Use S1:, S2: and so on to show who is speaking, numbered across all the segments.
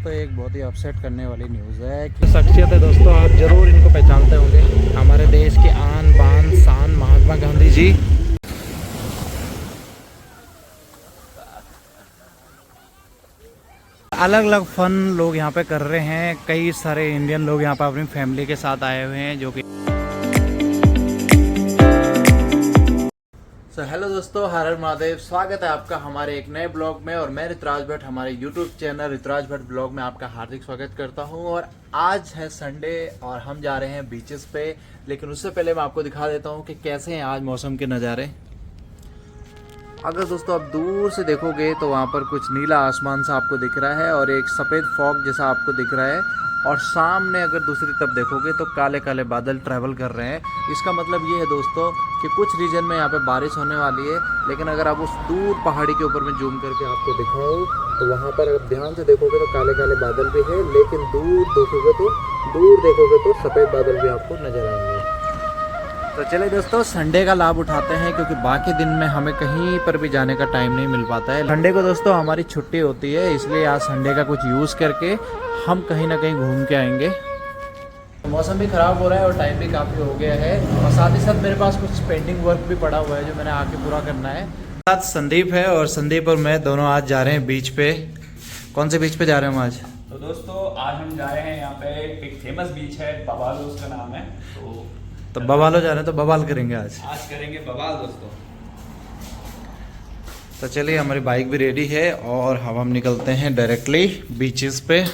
S1: दोस्तों एक बहुत ही अपसेट करने वाली न्यूज़ है कि शख्सियत है दोस्तों, आप ज़रूर इनको पहचानते होंगे। हमारे देश की आन बान शान महात्मा गांधी जी। अलग अलग फन लोग यहाँ पे कर रहे हैं। कई सारे इंडियन लोग यहाँ पे अपनी फैमिली के साथ आए हुए हैं जो कि हेलो दोस्तों, हर हर महादेव। स्वागत है आपका हमारे एक नए ब्लॉग में और मैं ऋतराज भट्ट हमारे यूट्यूब चैनल ऋतराज भट्ट ब्लॉग में आपका हार्दिक स्वागत करता हूं। और आज है संडे और हम जा रहे हैं बीचेस पे। लेकिन उससे पहले मैं आपको दिखा देता हूं कि कैसे हैं आज मौसम के नज़ारे। अगर दोस्तों आप दूर से देखोगे तो वहाँ पर कुछ नीला आसमान सा आपको दिख रहा है और एक सफ़ेद फॉग जैसा आपको दिख रहा है। और सामने अगर दूसरी तरफ देखोगे तो काले काले बादल ट्रैवल कर रहे हैं। इसका मतलब ये है दोस्तों कि कुछ रीजन में यहाँ पे बारिश होने वाली है। लेकिन अगर आप उस दूर पहाड़ी के ऊपर में जूम करके आपको दिखाऊं तो वहाँ पर अगर ध्यान से देखोगे तो काले काले बादल भी है, लेकिन दूर देखोगे तो सफ़ेद बादल भी आपको नज़र आएंगे। तो चलिए दोस्तों संडे का लाभ उठाते हैं, क्योंकि बाकी दिन में हमें कहीं पर भी जाने का टाइम नहीं मिल पाता है। संडे को दोस्तों हमारी छुट्टी होती है, इसलिए आज संडे का कुछ यूज़ करके हम कहीं ना कहीं घूम के आएंगे। मौसम भी ख़राब हो रहा है और टाइम भी काफ़ी हो गया है, और साथ ही साथ मेरे पास कुछ पेंडिंग वर्क भी पड़ा हुआ है जो मैंने आके पूरा करना है। साथ संदीप है और संदीप और मैं दोनों आज जा रहे हैं बीच पे। कौन से बीच पे जा रहे हैं हम आज?
S2: तो दोस्तों आज हम जा रहे हैं यहाँ पे एक फेमस बीच है, बवाल उसका नाम है। तो
S1: बवालो जा रहे हैं, तो बवाल करेंगे आज
S2: करेंगे बवाल दोस्तों।
S1: तो चलिए हमारी बाइक भी रेडी है और हम निकलते हैं डायरेक्टली बीचेस पे।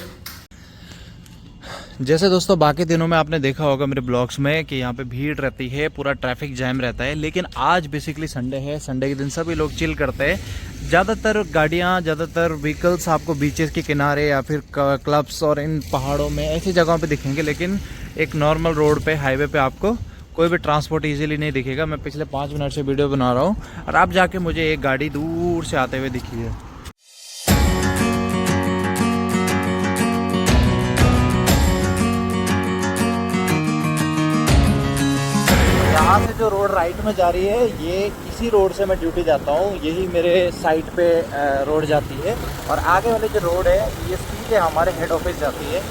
S1: जैसे दोस्तों बाकी दिनों में आपने देखा होगा मेरे ब्लॉग्स में कि यहाँ पे भीड़ रहती है, पूरा ट्रैफिक जैम रहता है। लेकिन आज बेसिकली संडे है, संडे के दिन सभी लोग चिल करते हैं। ज़्यादातर गाड़ियाँ, ज़्यादातर व्हीकल्स आपको बीचेस के किनारे या फिर क्लब्स और इन पहाड़ों में ऐसी जगहों पे दिखेंगे। लेकिन एक नॉर्मल रोड पे, हाईवे पे आपको कोई भी ट्रांसपोर्ट इजीली नहीं दिखेगा। मैं पिछले 5 मिनट से वीडियो बना रहा हूँ और आप जाके मुझे एक गाड़ी दूर से आते हुए दिखी है। यहाँ से जो रोड राइट में जा रही है, ये इसी रोड से मैं ड्यूटी जाता हूँ। यही मेरे साइट पे रोड जाती है, और आगे वाली जो रोड है ये सीधे हमारे हेड ऑफिस जाती है।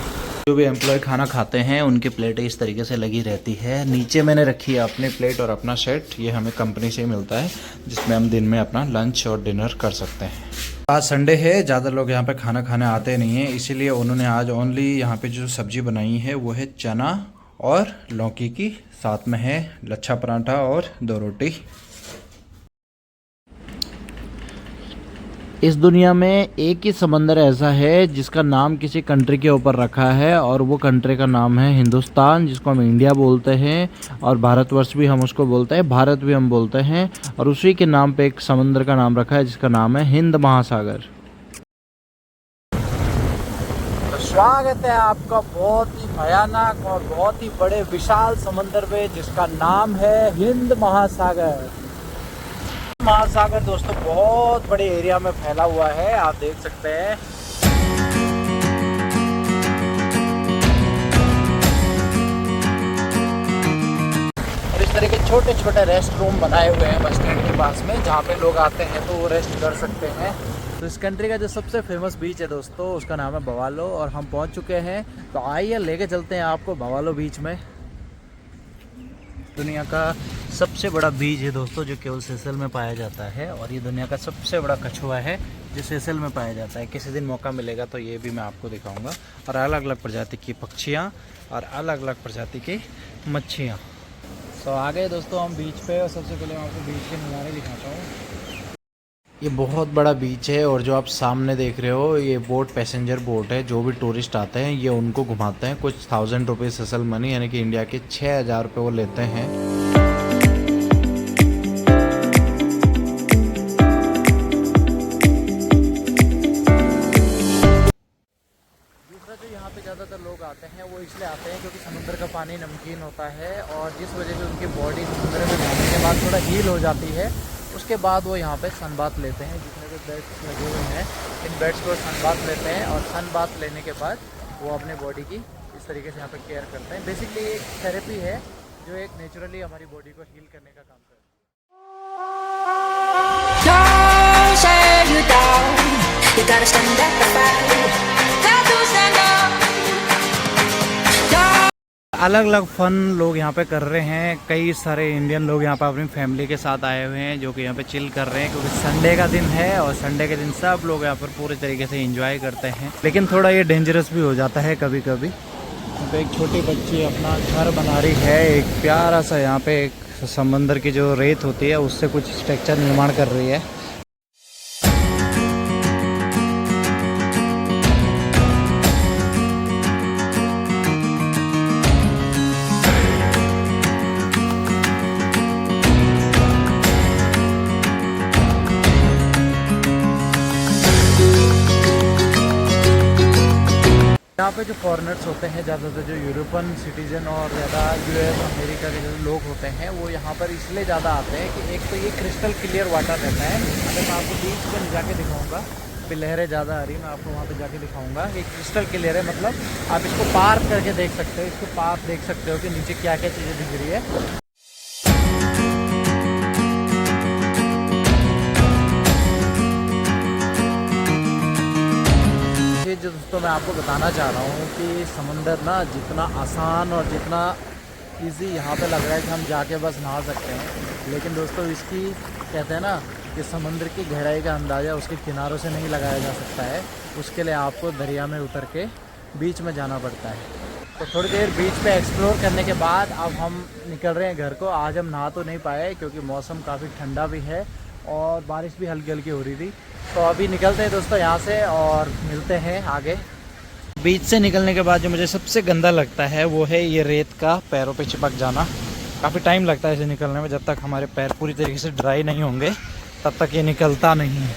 S1: जो भी एम्प्लॉय खाना खाते हैं उनकी प्लेटें इस तरीके से लगी रहती है। नीचे मैंने रखी है अपनी प्लेट और अपना सेट, ये हमें कंपनी से ही मिलता है, जिसमें हम दिन में अपना लंच और डिनर कर सकते हैं। आज संडे है, ज़्यादा लोग यहाँ पे खाना खाने आते नहीं हैं, इसीलिए उन्होंने आज ओनली यहाँ पे जो सब्जी बनाई है वो है चना और लौकी की, साथ में है लच्छा पराठा और 2 रोटी। इस दुनिया में एक ही समंदर ऐसा है जिसका नाम किसी कंट्री के ऊपर रखा है, और वो कंट्री का नाम है हिंदुस्तान, जिसको हम इंडिया बोलते हैं, और भारतवर्ष भी हम उसको बोलते हैं, भारत भी हम बोलते हैं। और उसी के नाम पे एक समंदर का नाम रखा है जिसका नाम है हिंद महासागर। स्वागत है आपका बहुत ही भयानक और बहुत ही बड़े विशाल समंदर में, जिसका नाम है हिंद महासागर। महासागर दोस्तों बहुत बड़े एरिया में फैला हुआ है, आप देख सकते हैं। और इस तरह के छोटे छोटे रेस्ट रूम बनाए हुए हैं बस स्टैंड के पास में, जहाँ पे लोग आते हैं तो वो रेस्ट कर सकते हैं। तो इस कंट्री का जो सबसे फेमस बीच है दोस्तों, उसका नाम है बवालो, और हम पहुंच चुके हैं। तो आइए लेके चलते हैं आपको बवालो बीच में। दुनिया का सबसे बड़ा बीच है दोस्तों, जो केवल सेशल में पाया जाता है, और ये दुनिया का सबसे बड़ा कछुआ है जो सेशल में पाया जाता है। किसी दिन मौका मिलेगा तो ये भी मैं आपको दिखाऊंगा। और अलग अलग प्रजाति की पक्षियाँ और अलग अलग प्रजाति की मच्छियाँ। तो आ गए दोस्तों हम बीच पे, और सबसे पहले मैं आपको बीच के नज़ारे दिखाता हूँ। ये बहुत बड़ा बीच है, और जो आप सामने देख रहे हो ये बोट पैसेंजर बोट है। जो भी टूरिस्ट आते हैं ये उनको घुमाते हैं। कुछ 1000 रुपये सेशल मनी, यानी कि इंडिया के 6000 रुपये वो लेते हैं। दूसरा जो यहाँ पे ज़्यादातर लोग आते हैं वो इसलिए आते हैं क्योंकि समुद्र का पानी नमकीन होता है, और जिस वजह से उनकी बॉडी समुद्र में जाने के बाद थोड़ा हील हो जाती है। उसके बाद वो यहाँ पे सन बाथ लेते हैं। जितने भी बेड्स लगे हुए हैं इन बेड्स पर सन बाथ लेते हैं, और सन बाथ लेने के बाद वो अपने बॉडी की इस तरीके से यहाँ पे केयर करते हैं। बेसिकली एक थेरेपी है जो एक नेचुरली हमारी बॉडी को हील करने का काम करता है। अलग अलग फन लोग यहाँ पे कर रहे हैं। कई सारे इंडियन लोग यहाँ पे अपनी फैमिली के साथ आए हुए हैं जो कि यहाँ पे चिल कर रहे हैं, क्योंकि संडे का दिन है और संडे के दिन सब लोग यहाँ पर पूरे तरीके से एंजॉय करते हैं। लेकिन थोड़ा ये डेंजरस भी हो जाता है कभी कभी। यहाँ पे एक छोटी बच्ची अपना घर बना रही है, एक प्यारा सा यहाँ पे एक समंदर की जो रेत होती है उससे कुछ स्ट्रक्चर निर्माण कर रही है। यहाँ पे जो फॉरेनर्स होते हैं, ज़्यादातर जो यूरोपियन सिटीजन और ज़्यादा यूएस अमेरिका के जो लोग होते हैं वो यहाँ पर इसलिए ज़्यादा आते हैं कि एक तो ये क्रिस्टल क्लियर वाटर रहता है। अगर मैं आपको बीच पर जाके दिखाऊंगा, अभी लहरें ज़्यादा आ रही, मैं आपको वहाँ पे जाके दिखाऊंगा। ये क्रिस्टल क्लियर है, मतलब आप इसको पार करके देख सकते हो, इसको पार देख सकते हो कि नीचे क्या क्या चीज़ें दिख रही है। जो दोस्तों मैं आपको बताना चाह रहा हूँ कि समंदर ना जितना आसान और जितना इजी यहाँ पे लग रहा है कि हम जाके बस नहा सकते हैं, लेकिन दोस्तों इसकी कहते हैं ना कि समंदर की गहराई का अंदाज़ा उसके किनारों से नहीं लगाया जा सकता है। उसके लिए आपको दरिया में उतर के बीच में जाना पड़ता है। तो थोड़ी देर बीच पे एक्सप्लोर करने के बाद अब हम निकल रहे हैं घर को। आज हम नहा तो नहीं पाए क्योंकि मौसम काफ़ी ठंडा भी है और बारिश भी हल्की हल्की हो रही थी। तो अभी निकलते हैं दोस्तों यहाँ से और मिलते हैं आगे। बीच से निकलने के बाद जो मुझे सबसे गंदा लगता है वो है ये रेत का पैरों पे चिपक जाना। काफ़ी टाइम लगता है इसे निकलने में, जब तक हमारे पैर पूरी तरीके से ड्राई नहीं होंगे तब तक ये निकलता नहीं है।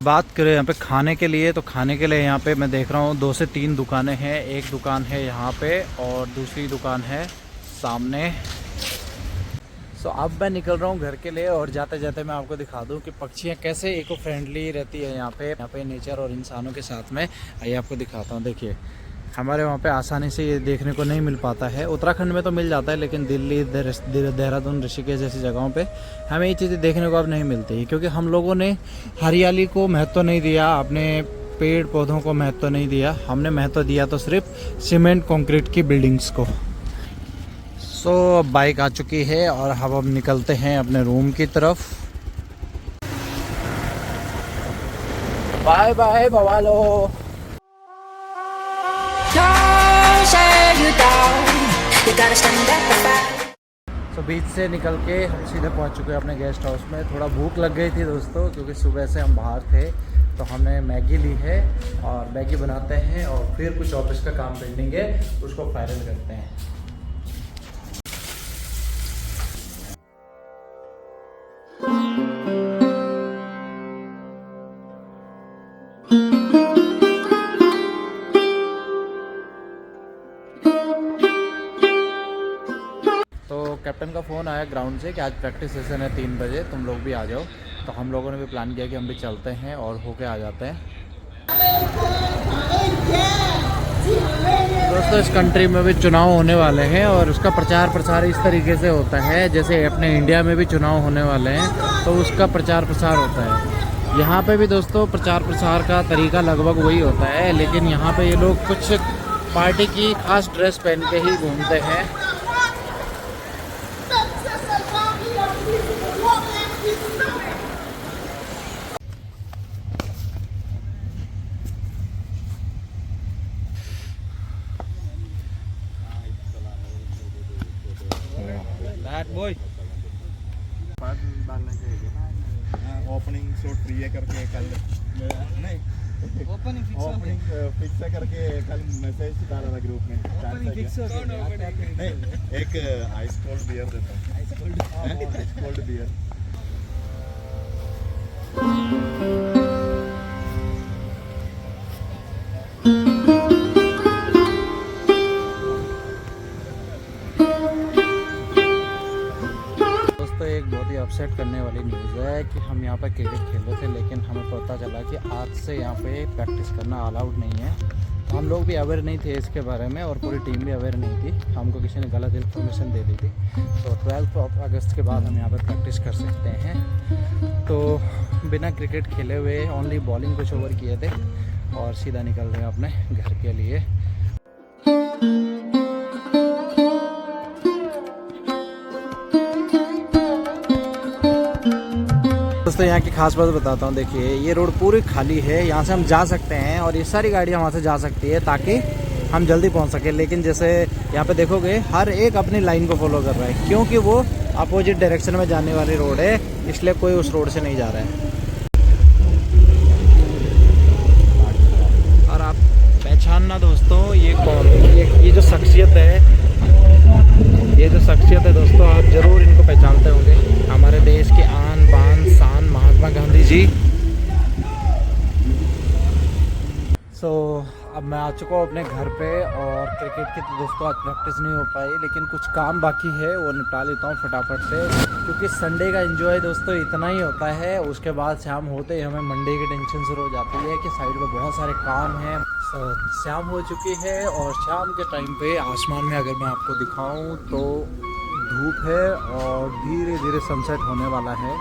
S1: बात करें यहाँ पे खाने के लिए, तो खाने के लिए यहाँ पे मैं देख रहा हूँ 2 से 3 दुकानें हैं। एक दुकान है यहाँ पे और दूसरी दुकान है सामने। सो अब मैं निकल रहा हूँ घर के लिए और जाते जाते मैं आपको दिखा दूँ कि पक्षियाँ कैसे इको फ्रेंडली रहती है यहाँ पे नेचर और इंसानों के साथ में। आइए आपको दिखाता हूँ। देखिए हमारे वहाँ पे आसानी से ये देखने को नहीं मिल पाता है। उत्तराखंड में तो मिल जाता है, लेकिन दिल्ली, देहरादून, ऋषिकेश जैसी जगहों पे हमें ये चीज़ें देखने को अब नहीं मिलती, क्योंकि हम लोगों ने हरियाली को महत्व नहीं दिया, अपने पेड़ पौधों को महत्व नहीं दिया। हमने महत्व दिया तो सिर्फ सीमेंट कंक्रीट की बिल्डिंग्स को। सो बाइक आ चुकी है और हम अब निकलते हैं अपने रूम की तरफ। बाय बाय बवालो। तो बीच से निकल के हम सीधे पहुंच चुके हैं अपने गेस्ट हाउस में। थोड़ा भूख लग गई थी दोस्तों, क्योंकि सुबह से हम बाहर थे, तो हमने मैगी ली है और मैगी बनाते हैं और फिर कुछ ऑफिस का काम पेंडिंग है उसको फाइनल करते हैं। कैप्टन का फ़ोन आया ग्राउंड से कि आज प्रैक्टिस सेशन है 3 बजे, तुम लोग भी आ जाओ। तो हम लोगों ने भी प्लान किया कि हम भी चलते हैं और होके आ जाते हैं। दोस्तों इस कंट्री में भी चुनाव होने वाले हैं और उसका प्रचार प्रसार इस तरीके से होता है जैसे अपने इंडिया में भी चुनाव होने वाले हैं तो उसका प्रचार प्रसार होता है। यहाँ पे भी दोस्तों प्रचार प्रसार का तरीका लगभग वही होता है, लेकिन यहाँ पे ये लोग कुछ पार्टी की खास ड्रेस पहन के ही घूमते हैं। बॉय
S3: ओपनिंग शॉट फ्री है करके कल नहीं ओपनिंग फिक्स है करके कल मैसेज डाला था ग्रुप में। ओपनिंग फिक्स नहीं, एक आइस कोल्ड बियर देता हूं। Ice cold beer.
S1: अपसेट करने वाली न्यूज़ है कि हम यहाँ पर क्रिकेट खेल रहे थे, लेकिन हमें पता चला कि आज से यहाँ पे प्रैक्टिस करना अलाउड नहीं है।
S4: हम लोग भी अवेयर नहीं थे इसके बारे में और पूरी टीम भी अवेयर नहीं थी, हमको किसी ने गलत इन्फॉर्मेशन दे दी थी। तो 12 अगस्त के बाद हम यहाँ पर प्रैक्टिस कर सकते हैं। तो बिना क्रिकेट खेले हुए ओनली बॉलिंग कुछ ओवर किए थे और सीधा निकल रहे हैं अपने घर के लिए। दोस्तों यहाँ की खास बात बताता हूँ, देखिए ये रोड पूरी खाली है, यहाँ से हम जा सकते हैं और ये सारी गाड़ियाँ वहाँ से जा सकती है ताकि हम जल्दी पहुँच सके। लेकिन जैसे यहाँ पे देखोगे हर एक अपनी लाइन को फॉलो कर रहा है, क्योंकि वो अपोजिट डायरेक्शन में जाने वाली रोड है, इसलिए कोई उस रोड से नहीं जा रहा है। और आप पहचानना दोस्तों ये कौन, ये जो शख्सियत है, दोस्तों आप ज़रूर इनको पहचानते होंगे। हमारे देश के आन बान शान महात्मा गांधी जी। अब मैं आ चुका हूँ अपने घर पे और क्रिकेट की तो दोस्तों आज प्रैक्टिस नहीं हो पाई, लेकिन कुछ काम बाकी है वो निपटा लेता हूँ फटाफट से, क्योंकि संडे का एंजॉय दोस्तों इतना ही होता है। उसके बाद शाम होते ही हमें मंडे की टेंशन शुरू हो जाती है कि साइड में बहुत सारे काम हैं। शाम हो चुकी है और शाम के टाइम पे आसमान में अगर मैं आपको दिखाऊं तो धूप है और धीरे धीरे सनसेट होने वाला है।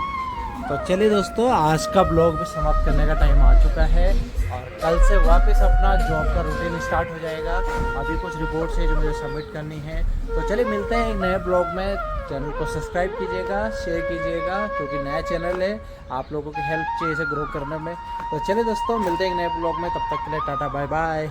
S4: तो चलिए दोस्तों, आज का ब्लॉग भी समाप्त करने का टाइम आ चुका है और कल से वापस अपना जॉब का रूटीन स्टार्ट हो जाएगा। अभी कुछ रिपोर्ट्स है जो मुझे सबमिट करनी है। तो चलिए मिलते हैं एक नए ब्लॉग में। चैनल को सब्सक्राइब कीजिएगा, शेयर कीजिएगा, क्योंकि नया चैनल है, आप लोगों की हेल्प चाहिए इसे ग्रो करने में। तो चलिए दोस्तों, मिलते हैं एक नए ब्लॉग में, तब तक के लिए टाटा बाय बाय।